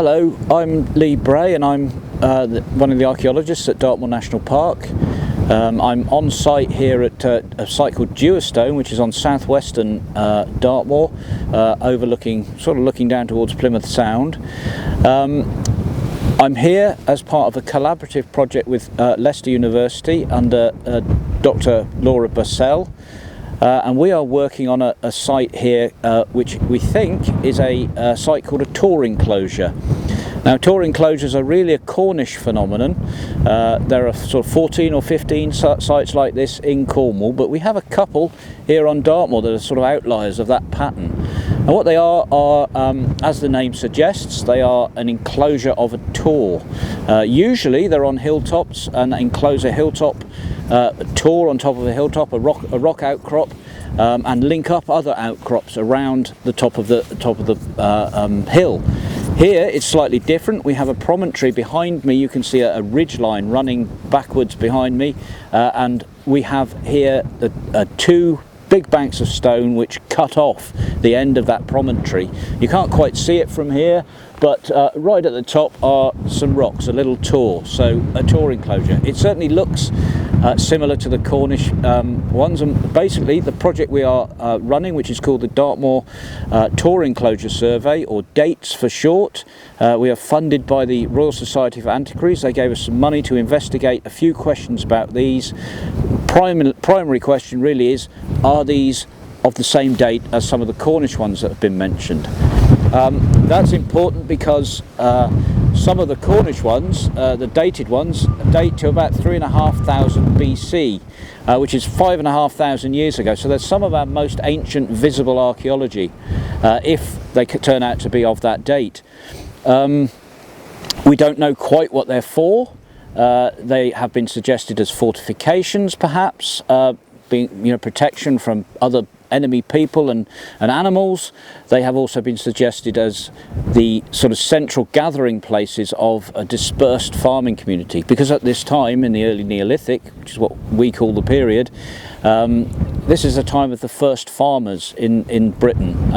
Hello, I'm Lee Bray and I'm one of the archaeologists at Dartmoor National Park. I'm on site here at a site called Dewstone, which is on southwestern Dartmoor, looking down towards Plymouth Sound. I'm here as part of a collaborative project with Leicester University under Dr Lee Bray. And we are working on a site here which we think is a site called a tor enclosure. Now, tor enclosures are really a Cornish phenomenon. There are sort of 14 or 15 sites like this in Cornwall, but we have a couple here on Dartmoor that are sort of outliers of that pattern. And what they are, as the name suggests, they are an enclosure of a tor. Usually they're on hilltops and enclose a hilltop tor on top of a hilltop, a rock outcrop, and link up other outcrops around the top of the hill. Here it's slightly different. We have a promontory behind me. You can see a ridge line running backwards behind me, and we have here two big banks of stone which cut off the end of that promontory. You can't quite see it from here, but right at the top are some rocks, a little tor, so a tor enclosure. It certainly looks similar to the Cornish ones, and basically the project we are running, which is called the Dartmoor Tor Enclosure Survey, or DATES for short. We are funded by the Royal Society for Antiquaries. They gave us some money to investigate a few questions about these. Primary question really is, are these of the same date as some of the Cornish ones that have been mentioned? That's important because some of the Cornish ones, the dated ones, date to about 3,500 BC, which is 5,500 years ago. So there's some of our most ancient visible archaeology, if they could turn out to be of that date. We don't know quite what they're for. They have been suggested as fortifications, perhaps, being protection from other enemy people and animals. They have also been suggested as the sort of central gathering places of a dispersed farming community, because at this time in the early Neolithic, which is what we call the period, this is a time of the first farmers in Britain.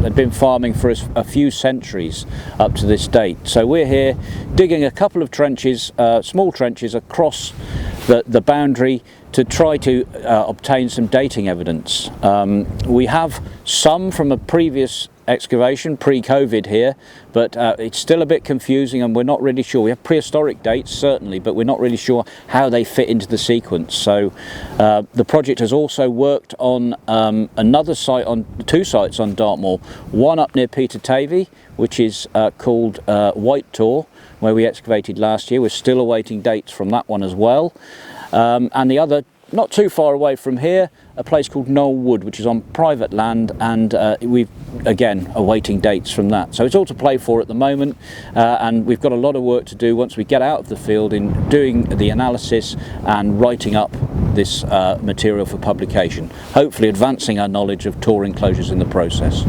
They'd been farming for a few centuries up to this date. So we're here digging a couple of trenches, small trenches across the boundary to try to obtain some dating evidence. We have some from a previous excavation, pre-COVID here, but it's still a bit confusing and we're not really sure. We have prehistoric dates certainly, but we're not really sure how they fit into the sequence. So the project has also worked on another site, on two sites on Dartmoor, one up near Peter Tavy, which is called White Tor, where we excavated last year. We're still awaiting dates from that one as well. And the other, not too far away from here, a place called Knoll Wood, which is on private land, and we've again awaiting dates from that. So it's all to play for at the moment, and we've got a lot of work to do once we get out of the field in doing the analysis and writing up this material for publication, hopefully advancing our knowledge of tor enclosures in the process.